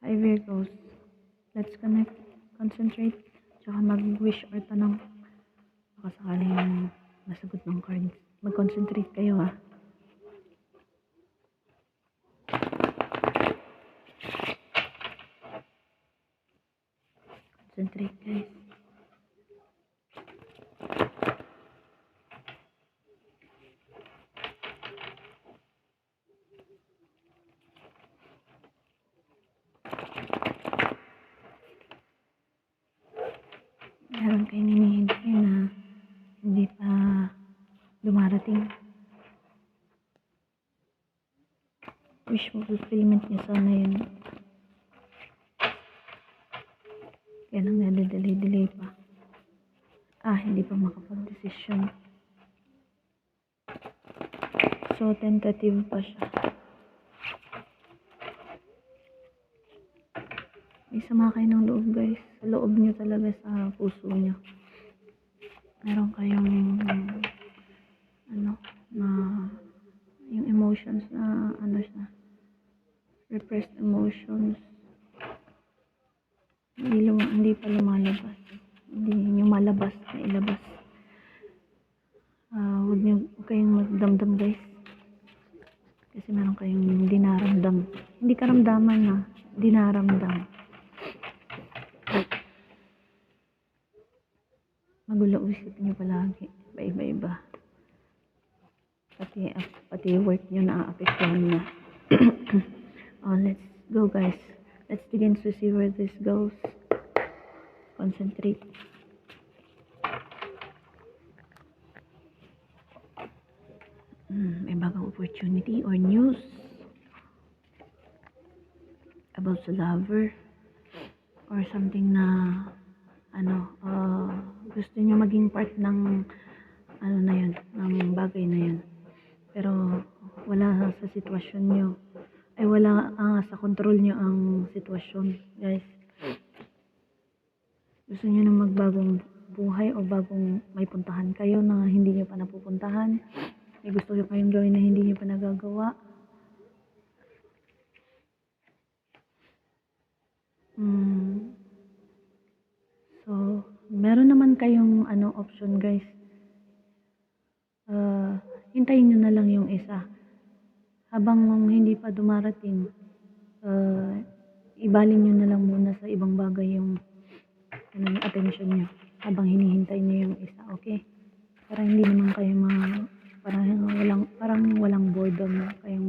Hi Virgos, let's connect, concentrate, tsaka mag-wish or tanong. Baka sakaling masagot ng cards. Mag-concentrate kayo ha. Concentrate guys. Meron kayong hinihintay na hindi pa dumarating. Wish fulfillment niyo sana yun. Kaya lang nade-delay pa. Hindi pa makapag-desisyon. So, tentative pa siya. May sama kayo ng loob guys. Sa loob nyo talaga, sa puso nyo. Meron kayong na yung emotions na siya, repressed emotions. Hindi pa lumalabas. Hindi nyo malabas na ilabas. Huwag kayong magdamdam guys. Kasi meron kayong dinaramdam. Hindi karamdaman na, dinaramdam. Magulo isip nyo palagi. Iba-iba. Pati work nyo na-apektuhan na. Let's go guys. Let's begin to see where this goes. Concentrate. May bagong opportunity or news about the lover or something na gusto nyo maging part ng na yun, ng bagay na yun. Pero wala sa sitwasyon nyo. Wala sa control nyo ang sitwasyon, guys. Gusto nyo na magbagong buhay o bagong may puntahan kayo na hindi nyo pa napupuntahan. May gusto nyo kayong gawin na hindi nyo pa nagagawa. So, meron naman kayong option, guys. Hintayin nyo na lang yung isa. Habang hindi pa dumarating, ibalin nyo na lang muna sa ibang bagay yung attention nyo habang hinihintay nyo yung isa, okay? Para hindi naman kayo parang walang boredom na kayong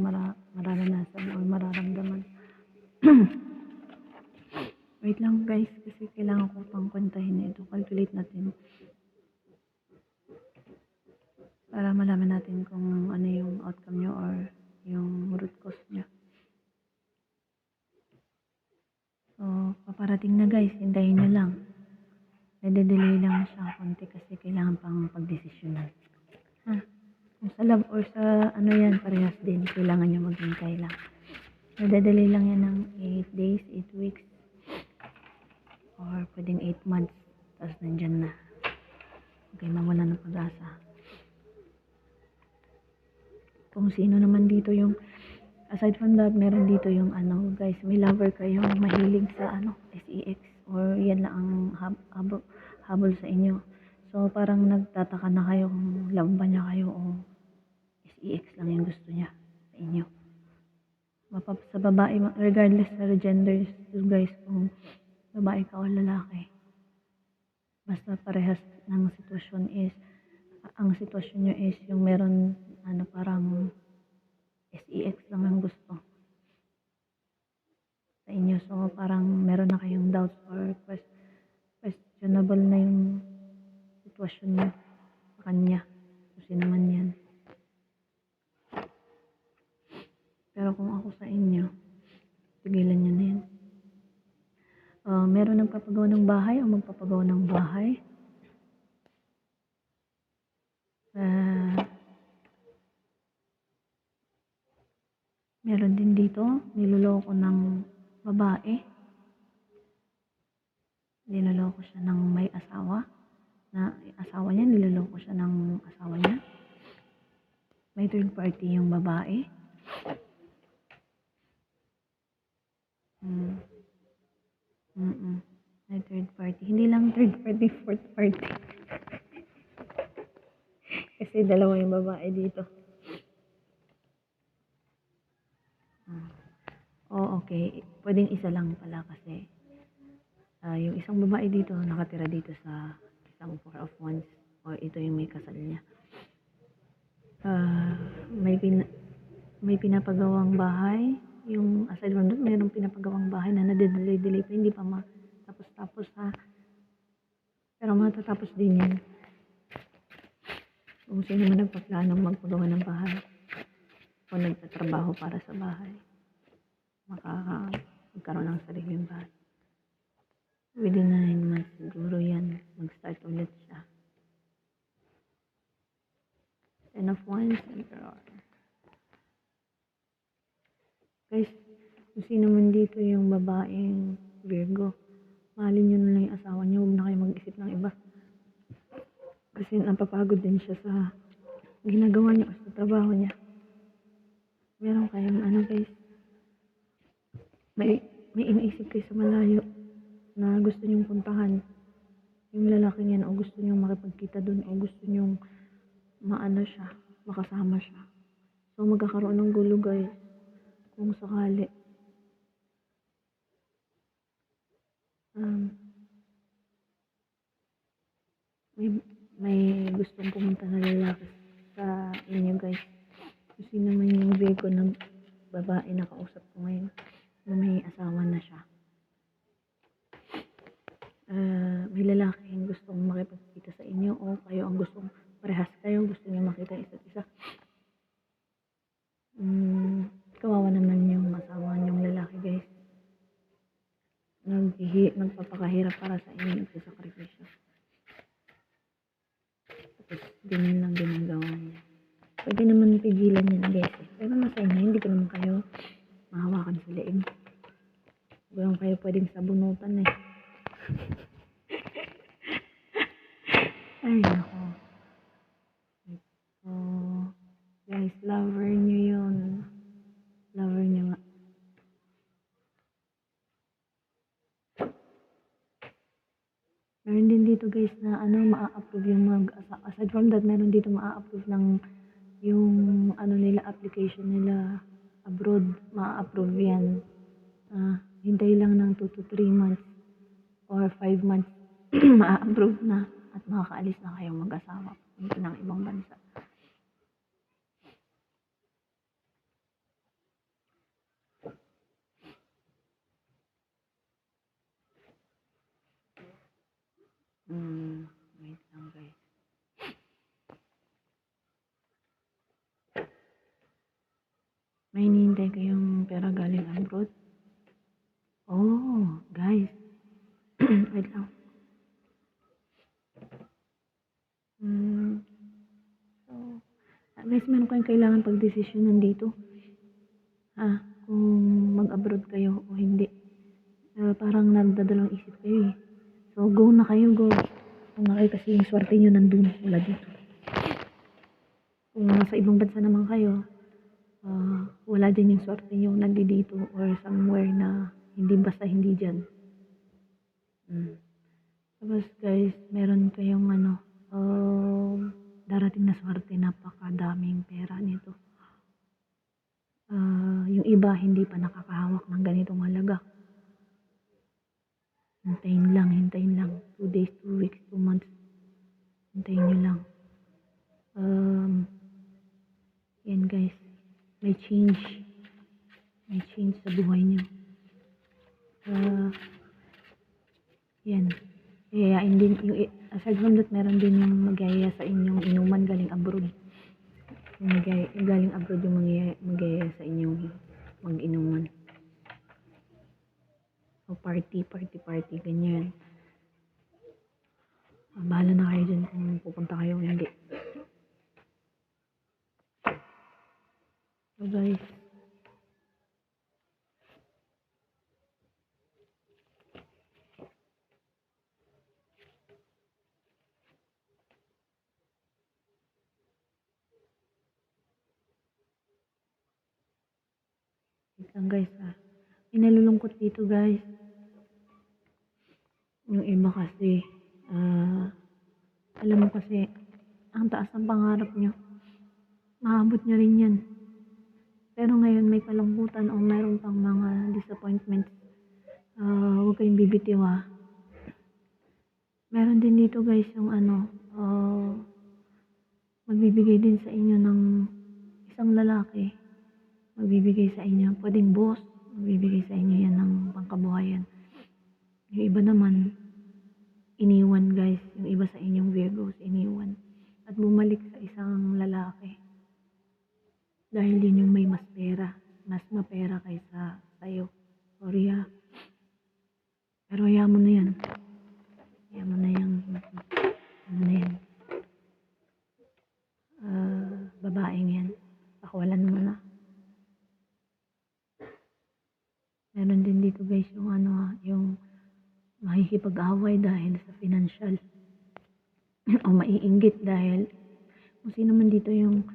mararanasan o mararamdaman. Wait lang guys, kasi kailangan ko pang kwantahin ito. Calculate natin. Para malaman natin kung ano yung outcome nyo or yung root cause nyo. So, paparating na guys. Hintayin nyo lang. Nade-delay lang siya konti kasi kailangan pang pagdesisyonan. Kung sa love or sa yan, parehas din. Kailangan nyo maghintay lang. Nade-delay lang yan ng 8 days, 8 weeks. Or pwedeng 8 months. Tapos nandyan na. Okay, mawala ng pag-asa. Kung sino naman dito yung aside from that, meron dito yung guys, may lover kayong mahilig sa SEX or yan lang ang habol sa inyo. So parang nagtataka na kayo kung love ba niya kayo o SEX lang yung gusto niya sa inyo. Sa babae, regardless sa gender, guys, kung babae ka o lalaki, basta parehas ng sitwasyon is, ang sitwasyon nyo is yung meron parang SEX lang ang gusto sa inyo. So parang meron na kayong doubts or questionable na yung sitwasyon nyo sa kanya. Kasi naman yan. Pero kung ako sa inyo, tigilan nyo na yan. Meron nagpapagawa ng bahay o magpapagawa ng bahay. Meron din dito, niloloko ng babae. Niloloko siya ng may asawa. Na asawa niya, niloloko siya ng asawa niya. May third party yung babae. May third party. Hindi lang third party, fourth party. Kasi dalawa yung babae dito. Oh, okay. Pwedeng isa lang pala kasi yung isang babae dito nakatira dito sa isang four of wands or ito yung may kasal niya. Ah, may pinapagawang bahay. Yung aside from that, mayroong pinapagawang bahay na nade-delay pa, hindi pa matapos-tapos ha. Pero matatapos din yan. Kung sino man nagpaplanong magpagawa ng bahay o nagtatrabaho para sa bahay, magkaroon ng sariling bahay. Within 9 months siguro yan, mag-start ulit siya. Ten of Wands, Emperor. Guys, kung sino man dito yung babaeng Virgo, mahalin nyo na lang yung asawa nyo, huwag na kayo mag-isip ng iba. Kasi napapagod din siya sa ginagawa niya o sa trabaho niya. Meron kayong guys, may iniisip kayo sa malayo na gusto nyong puntahan. Yung lalaking yan o gusto nyong makipagkita dun o gusto nyong siya, makasama siya. So magkakaroon ng gulo guys kung sakali. May gustong pumunta na lalaki sa inyo guys. Kasi naman yung Virgo ng babae na kausap ko ngayon na may asawa na siya. May lalaking gustong makipagkita sa inyo o kayo ang gustong parehas kayo, gusto niyo makita isa't isa. Kawawa naman yung asawa niyong lalaki guys. Nagpapakahirap para sa inyo, nagsasakripisyo. Tapos ganyan lang ginagawa niya. Pwede naman pigilan yan guys. Pero nasa inyo, hindi ko naman kayo mahawakan sa leeg. Huwag naman kayo pwedeng sabunutan eh. Ay nako. So, guys, lover nyo yun. Lover nyo nga. Meron din dito guys na maa-approve yung aside from that, meron dito maa-approve ng yung nila, application nila abroad, maa-approve yan. Hintay lang ng 2 to 3 months or 5 months, maa-approve na at makakaalis na kayong mag-asawa punta ng ibang bansa. Wait lang guys. May hinihintay kayong pera galing abroad? Oh, guys. Wait lang. So, guys, meron kayong kailangan pag-desisyonan dito. Kung mag-abroad kayo o hindi. Parang nagdadalawang isip kayo eh. So, go na kayo, go. Kung na kayo kasi yung swerte nyo nandun, wala dito. Kung nasa ibang bansa naman kayo, wala din yung swerte nyo nandito or somewhere na hindi basta hindi dyan. Tapos guys, meron kayong darating na swerte, napakadaming pera nito. Yung iba hindi pa nakakahawak ng ganitong halaga. Hintayin lang. 2 days, 2 weeks, 2 months. Hintayin nyo lang. Yan guys. May change. May change sa buhay nyo. Yan. Yayain din. Aside from that, meron din yung magyaya sa inyong inuman galing abroad. Yung galing abroad yung magyaya sa inyong mag-inuman. O party, ganyan. Bahala na kayo dyan kung pupunta kayo o hindi. So guys, wait lang guys may nalulungkot dito guys. Yung iba kasi, alam mo kasi, ang taas ng pangarap nyo, maabot nyo rin yan. Pero ngayon may kalungkutan o mayroon pang mga disappointments, huwag kayong bibitiw ha. Meron din dito guys yung magbibigay din sa inyo ng isang lalaki, magbibigay sa inyo, pwedeng boss, magbibigay sa inyo yan ng pangkabuhayan. Yung iba naman, iniwan guys, yung iba sa inyong Virgos, iniwan. At bumalik sa isang lalaki. Dahil yun yung may mas pera, mas mapera kaysa sa'yo. Sorry ha. Pero hayaan mo na yan. Hayaan mo na yan. Ano na yan. Babaeng yan. Pakawalan mo na. Meron din dito guys yung yung makikipag-away dahil sa financial. O maiinggit dahil kung sino man dito yung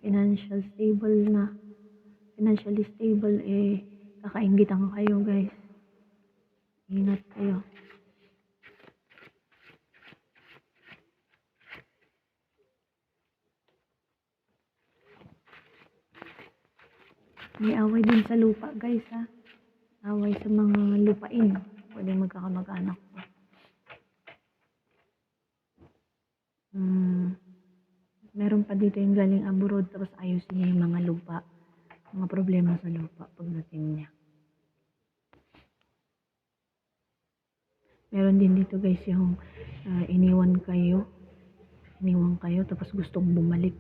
financially stable, kakainggitan kayo guys. Ingat kayo. May away din sa lupa guys ha. Away sa mga lupain. Pwedeng magkakamag-anak po. Meron pa dito yung galing abroad tapos ayusin niya yung mga lupa. Mga problema sa lupa pagdating niya. Meron din dito guys yung iniwan kayo tapos gustong bumalik.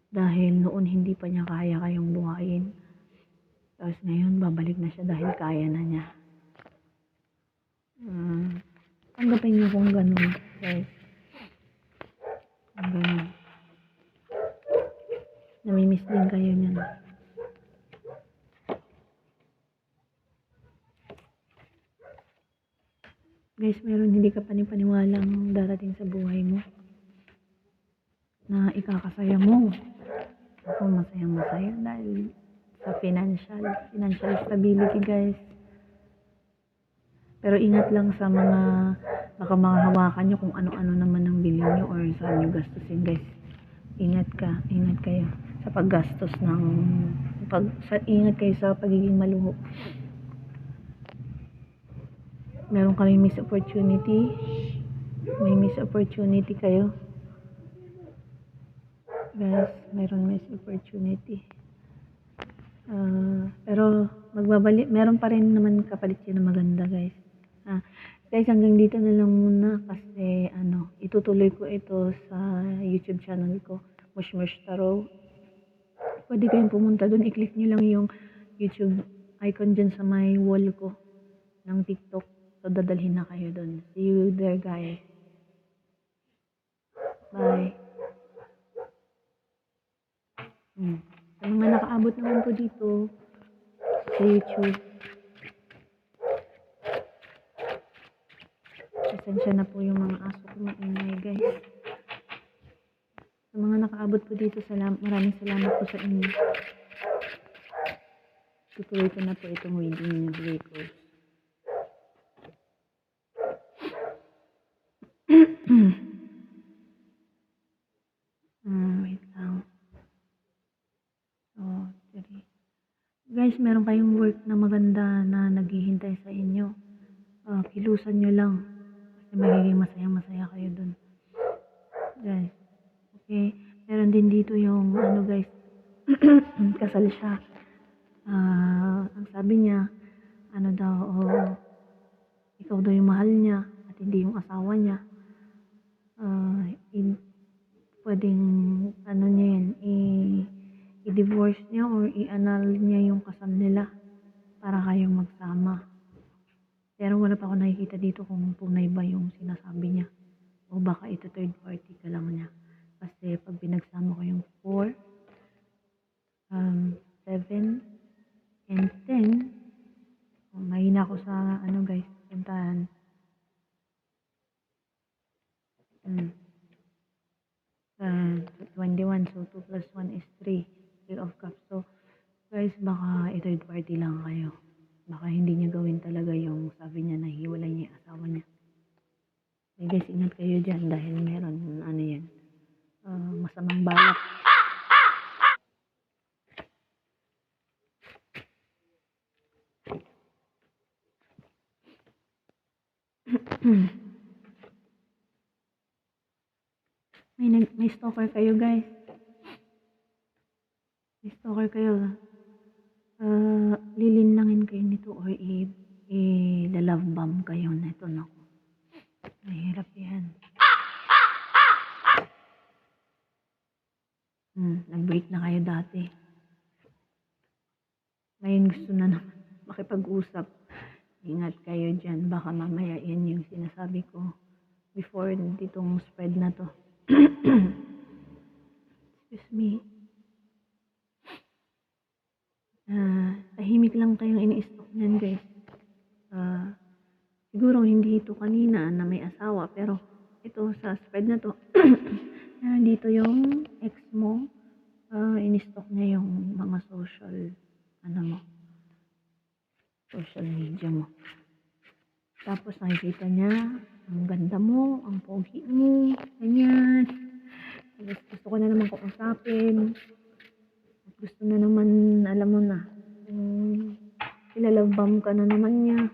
Dahil noon hindi pa niya kaya kayong buhayin. Tapos ngayon babalik na siya dahil kaya na niya. Tanggapin niyo kung ganun guys. Kung ganun. Namimiss din kayo niyan. Guys, meron hindi ka panipaniwalang darating sa buhay mo na ikakasaya mo. Ako masayang-masaya dahil sa financial stability guys. Pero ingat lang sa mga baka mga hawakan nyo kung ano-ano naman ang bilhin nyo or saan nyo gastusin guys. Ingat kayo sa paggastos ingat kayo sa pagiging maluho. Meron kami miss opportunity. May miss opportunity kayo. Guys, meron miss opportunity. Pero magbabalik, meron pa rin naman kapalit yun na maganda guys. Guys, hanggang dito na lang muna kasi itutuloy ko ito sa YouTube channel ko, Mushmush Tarot. Pwede kayong pumunta doon, i-click nyo lang yung YouTube icon dyan sa may wall ko ng TikTok. So, dadalhin na kayo doon. See you there guys. Bye. Sa mga nakaabot naman po dito sa YouTube, pasensya na po yung mga aso ko maingay guys. Sa mga nakaabot po dito, maraming salamat po sa inyo. Tutuloy ko na po itong reading niyo ko. Wait lang. Guys, meron kayong work na maganda na naghihintay sa inyo. Kilusan nyo lang. Kasi magiging masaya kayo dun. Guys, okay. Meron din dito yung guys, kasal siya. Ang sabi niya, ikaw daw yung mahal niya at hindi yung asawa niya. Pwedeng niya yan, i-divorce niya or i-annul niya yung kasal nila para kayong magsama. Pero wala pa ako nakikita dito kung tunay ba yung sinasabi niya o baka ito third party ka lang niya. Kasi pag pinagsama ko yung 4, 7, and 10, mahina ako sa guys, puntahan. 21, so 2 plus 1 is 3 of cups. So guys, baka third party lang kayo. Baka hindi niya gawin talaga yung sabi niya na hiwalay niya yung asawa niya. guys, ingat kayo dyan dahil meron, ano yan, masamang balak. May stalker kayo guys. May stalker kayo. Lilinlangin kayo nito or i-love bomb kayo nito. Naku. Mahirap yan. Nag-break na kayo dati. Ngayon gusto na naman makipag-usap. Ingat kayo dyan. Baka mamaya yan yung sinasabi ko before ditong spread na to. Excuse me. Tahimik lang kayong ini-stalk niyan guys. Siguro hindi ito kanina na may asawa, pero ito sa spread na to, dito yung ex mo, ini-stalk niya yung mga social media mo. Tapos nakikita niya, ang ganda mo, ang pogi mo, ganyan. Tapos gusto ko na naman kausapin. Gusto na naman, alam mo na, ilalabam ka na naman niya.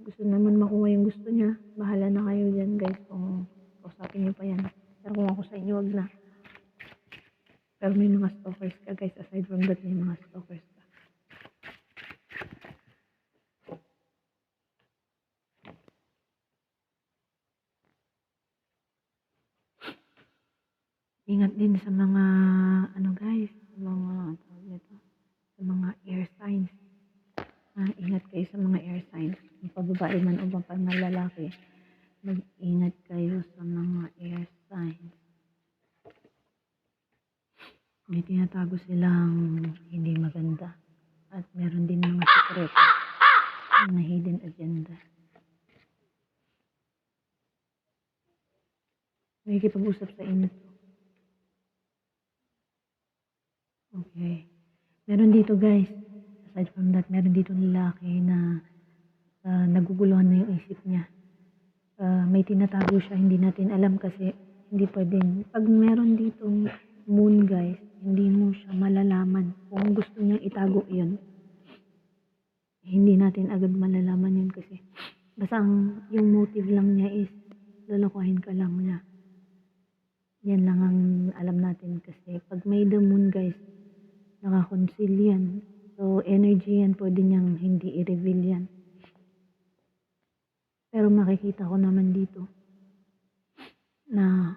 Gusto naman makuha yung gusto niya. Bahala na kayo dyan guys kung kausapin niyo pa yan. Pero kung ako sa inyo, wag na. Pero may mga stalkers ka guys. Aside from that, may mga stalkers ka. Ingat din sa mga, guys, sa mga air signs. Ingat kayo sa mga air signs. Kung pababae man o pang lalaki, mag-ingat kayo sa mga air signs. May tinatago silang hindi maganda. At meron din mga sekreto, mga hidden agenda. May kipag-usap sa inyo. Okay. Meron dito guys, aside from that, meron dito lalaki na naguguluhan na yung isip niya. May tinatago siya, hindi natin alam kasi hindi pwedeng. Pag meron ditong moon guys, hindi mo siya malalaman kung gusto niyang itago yun. Hindi natin agad malalaman yun kasi basta yung motive lang niya is lolokohin ka lang niya. Yan lang ang alam natin kasi pag may the moon guys, nakakonceal yan. So energy yan, pwede niyang hindi i-reveal yan. Pero makikita ko naman dito na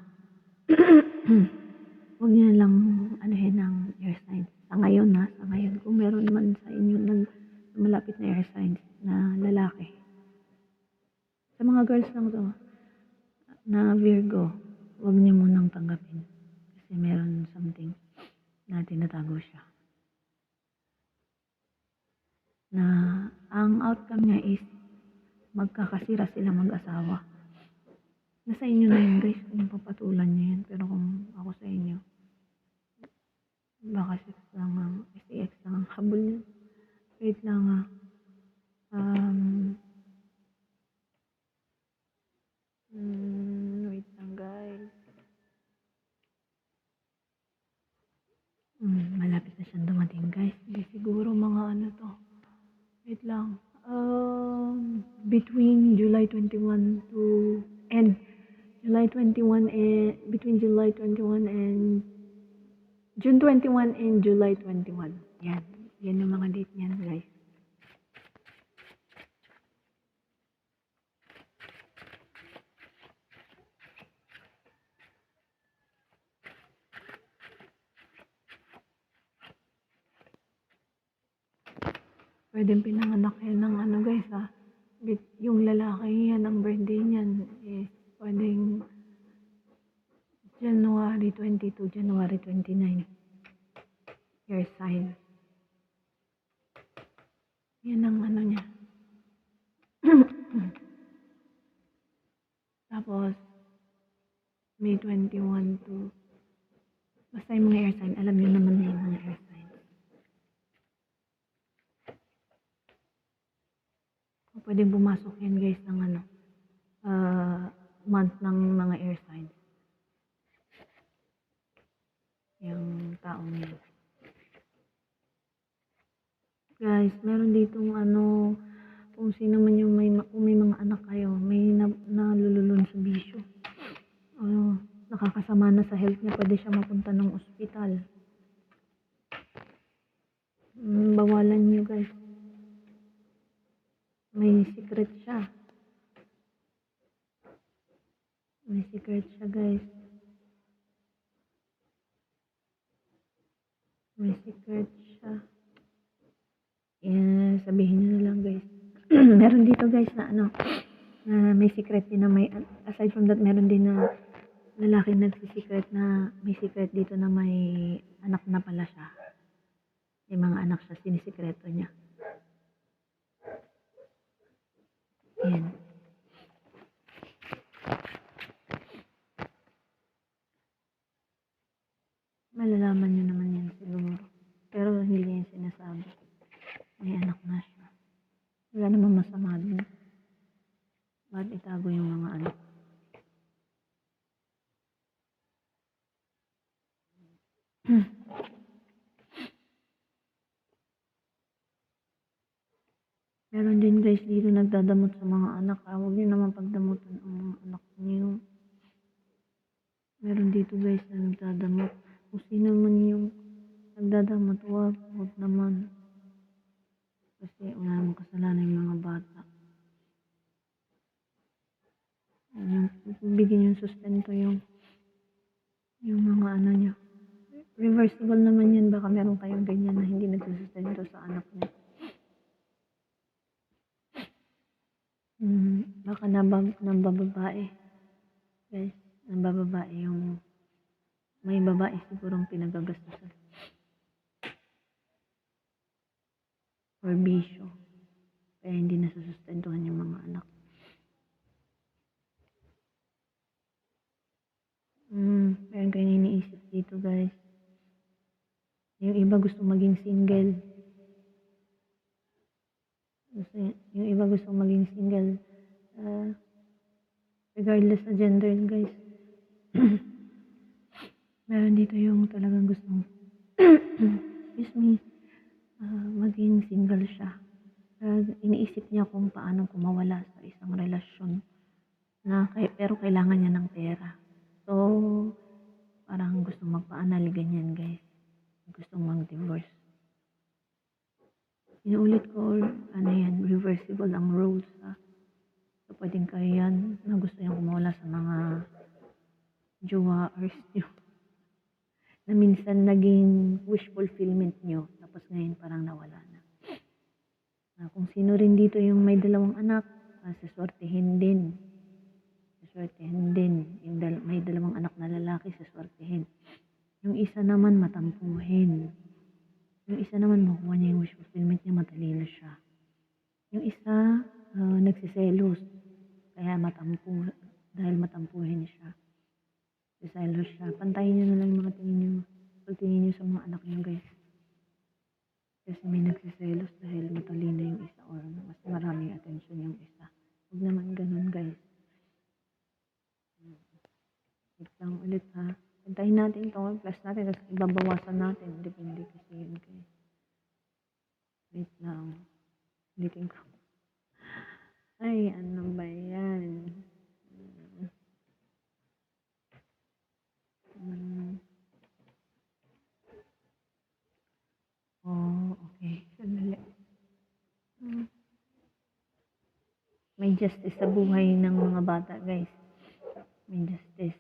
huwag niyo lang anuhin ng air signs. Sa ngayon sa ngayon, kung meron man sa inyo ng malapit na air signs na lalaki. Sa mga girls lang to, na Virgo, huwag niyo munang tanggapin. Kasi meron something na tinatago siya. Na ang outcome niya is magkakasira sila mag-asawa. Nasa inyo na yun guys kung papatulan niyo yan. Pero kung ako sa inyo, baka SEX lang ang habol niya. Wait lang wait lang guys. Malapit na siyang dumating guys. Hindi siguro mga to. Wait lang. Between July 21 to and July 21 and between July 21 and June 21 and July 21. Yan. Yan yung mga date niyan guys. Pwedeng pinanganak yan ng guys yung lalaki yan, ang birthday niyan is pwedeng January 22, January 29. Your sign. Yan ang niya. Tapos, May 21 to, basta yung mga air sign, alam niyo naman na yung mga air sign. Pwedeng pumasok yan guys ng month ng mga air signs. Yung taong yan. Guys, meron ditong ano, kung sino man yung kung may mga anak kayo, may nalululun sa bisyo. Nakakasama na sa health niya, pwede siya mapunta ng ospital. Bawalan niyo guys. May secret siya. May secret siya guys. May secret siya. Sabihin niyo na lang guys. Meron dito guys na ano, na may secret din na may, aside from that, meron din na lalaki nagsisecret na may secret dito na may anak na pala siya. May mga anak siya, sinisikreto niya. Yan. Malalaman niyo naman yan siguro. Pero hindi niya yung sinasabi. May anak na siya. Wala naman masama dun. Bakit itago yung mga anak? Meron din guys dito nagdadamot sa mga anak. Huwag niyo naman pagdamutan ang mga anak niyo. Meron dito guys na nagdadamot. Kung sino man yung nagdadamot, wag naman. Kasi wala namang kasalanan yung mga bata. Bigyan yung sustento yung mga ano niya. Reversible naman yan. Baka meron kayong ganyan na hindi nagsusustento sa anak niya. Baka nabababae. Guys, nabababae yung may babae sigurong pinagagastusan. Or bisyo. Kaya hindi nasusustentuhan yung mga anak. Meron kayo iniisip dito guys. Yung iba gusto maging single. Yung iba gusto maging single. Regardless sa gender guys. Meron dito yung talagang gustong excuse me, maging single siya. Iniisip niya kung paano kumawala sa isang relasyon na pero kailangan niya ng pera. So, parang gusto magpa-anal ganyan guys. Gusto mag-divorce. Inuulit ko, ano yan, reversible ang roles ha. So, pwedeng kayo yan na gusto niyang kumawala sa mga jowaers niyo. Na minsan naging wish fulfillment niyo. Tapos ngayon parang nawala na. Kung sino rin dito yung may dalawang anak, saswertehin din. Saswertehin din. Yung may dalawang anak na lalaki, saswertehin. Yung isa naman matampuhin. Yung isa naman makuha niya yung wish fulfillment niya, matalino siya. Yung isa nagsiselos. Kaya dahil matampuhin siya. Nagsiselos siya. Pantayin niyo na lang yung mga tingin niyo. Pagtingin niyo sa mga anak niyo guys. Kasi may nagsiselos dahil matalino yung isa or mas maraming attention yung isa. Huwag naman ganun guys. Wait lang ulit ha. Pantayin natin ito. Plus natin. Tapos ibabawasan natin. Depende kasi yun guys. Wait lang. Ulitin ko. Ay, ano ba yan? Okay. Sandali. May justice sa buhay ng mga bata, guys. May justice.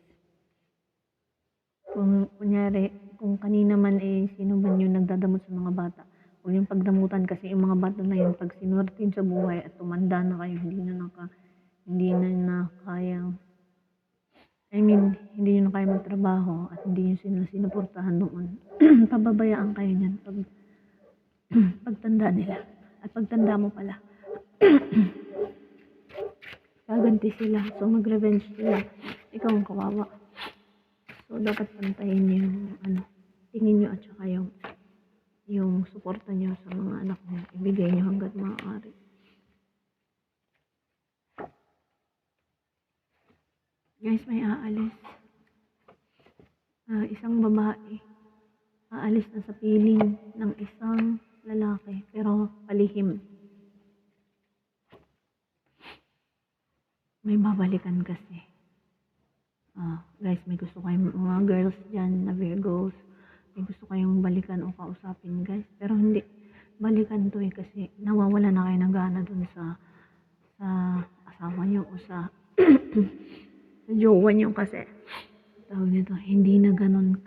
Kung kunyari, kung kanina man sino man yung nagdadamot sa mga bata, huwag yung pagdamutan kasi yung mga bata na yun, pag sinuwertin sa buhay at tumanda na kayo, hindi na kayang, hindi nyo na kaya magtrabaho at hindi nyo sila sinuportahan noon. Pababayaan kayo niyan pagtanda nila. At pagtanda mo pala, gaganti sila. So, mag-revenge sila. Ikaw ang kawawa. So, dapat pantayin nyo yung tingin nyo at saka yung suporta nyo sa mga anak nyo. Ibigay nyo hanggat maaari. Guys, may aalis. Isang babae. Aalis na sa piling ng isang lalaki. Pero palihim. May babalikan kasi. Guys, may gusto kayong mga girls dyan na Virgos. May gusto kayong balikan o kausapin, guys. Pero hindi. Balikan to kasi nawawala na kayo ng gana dun sa asawa nyo o sa sa jowa nyo kasi tawag nito, hindi na ganun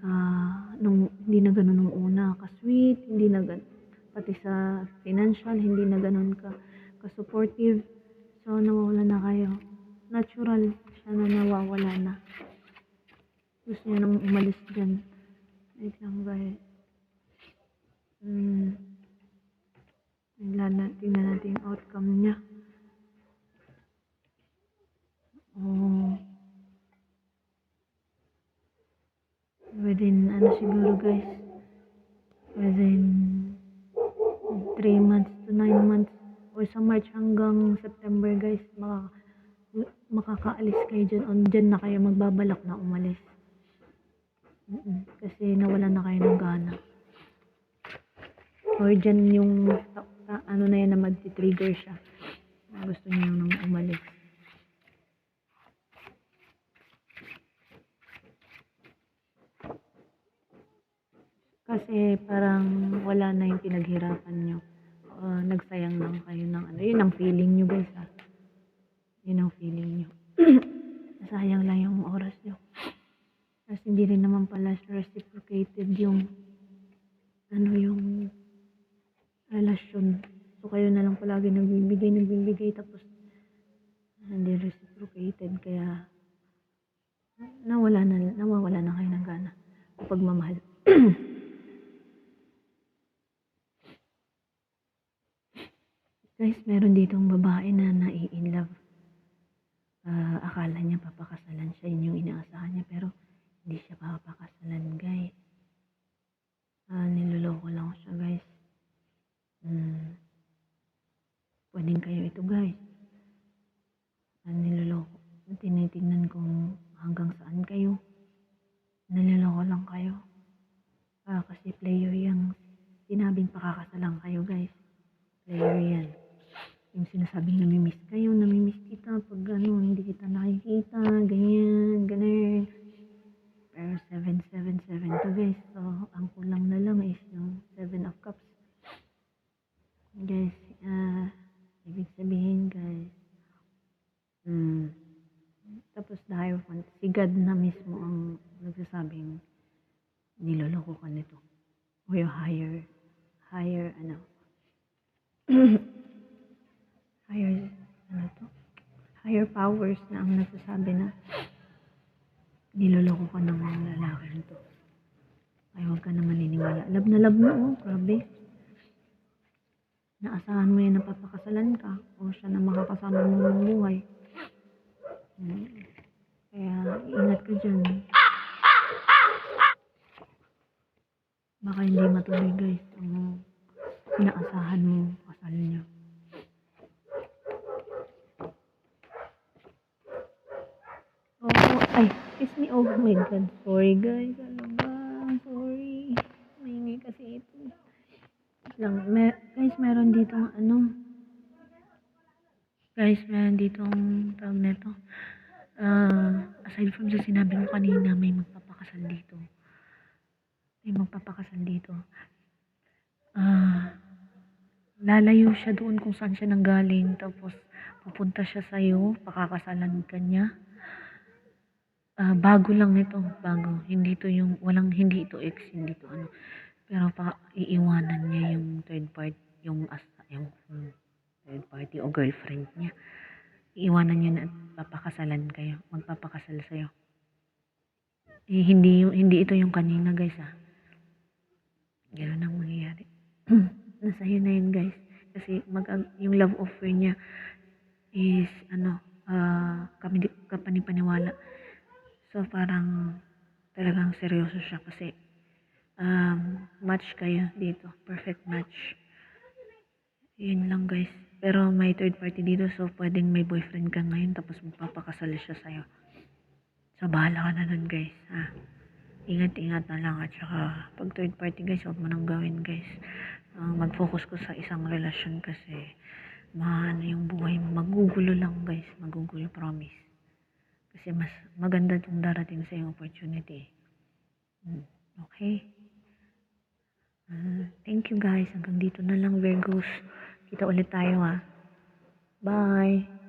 nung una ka sweet, hindi na ganun, pati sa financial, hindi na ganun ka supportive. So nawawala na kayo. Natural siya na nawawala na. Gusto niya nang umalis dyan. Wait lang guys. Tingnan natin yung outcome niya. Within siguro guys, within 3 months to 9 months or sa March hanggang September guys, makakaalis kayo dyan o dyan na kayo magbabalak na umalis. Kasi nawalan na kayo ng gana. Or dyan yung ano na yan na mag-trigger siya. Gusto niyo nang umalis. Kasi parang wala na yung pinaghirapan nyo. Nagsayang lang kayo ng ano. Yun ang feeling nyo guys ha. Yun ang feeling nyo. Nasayang lang yung oras nyo. Kasi hindi rin naman pala reciprocated yung yung relasyon. So kayo na lang palagi nagbibigay tapos hindi reciprocated kaya nawawala na kayo ng gana o pagmamahal. Guys, meron ditong babae na nai-inlove. Akala niya papakasalan siya, yun yung inaasahan niya, pero hindi siya papakasalan, guys. Niloloko lang siya, guys. Pwedeng kayo ito, guys. Niloloko. Tinitingnan kung hanggang saan kayo. Niloloko lang kayo. Kasi player yung sinabing pakakasalan kayo, guys. Player yan. Yung sinasabing namimiss kayo, namimiss kita, pag hindi kita nakikita, ganyan. Pero 777 to guys. So, ang kulang na lang is yung 7 of cups. Guys, ibig sabihin guys, tapos the Hierophant, si God na mismo ang nagsasabing niloloko ka nito. O yung higher higher powers na ang nagsasabi na niloloko ka ng mga lalaki nito. Ay, huwag ka na maniniwala. Love na love mo, grabe. Naasahan mo yan na papakasalan ka o siya na makakasama mo ng buhay. Kaya, ingat ka dyan. Baka hindi matuloy guys ang inaasahan mo kasal niya. Excuse me. Oh my God. Sorry guys. Ano ba? Sorry. Maingay kasi ito. Lang. Guys, meron ditong Guys, meron ditong tawag nito. Aside from sa sinabi ko kanina, may magpapakasal dito. Lalayo siya doon kung saan siya nanggaling. Tapos, pupunta siya sa'yo. Pakakasalan ka niya. Bago lang ito. Bago. Hindi ito ex. Hindi ito Pero iiwanan niya yung third party. Yung third party o girlfriend niya. Iiwanan niya na papakasalan kayo. Magpapakasal sa'yo. Hindi ito yung kanina guys Ganun ang mangyayari. Nasa iyo na yun guys. Kasi yung love offer niya is kapanipaniwala. So parang talagang seryoso siya kasi match kayo dito. Perfect match. Yun lang guys. Pero may third party dito so pwedeng may boyfriend ka ngayon tapos magpapakasal siya sa'yo. So, bahala ka na nun, guys. Ingat-ingat na lang. At saka, pag third party, guys, huwag mo nang gawin, guys. Mag-focus ko sa isang relasyon kasi ano yung buhay mo. Magugulo lang, guys. Magugulo, promise. Kasi mas maganda itong darating sa yung opportunity. Okay? Thank you, guys. Hanggang dito na lang, Virgos. Kita ulit tayo, Bye!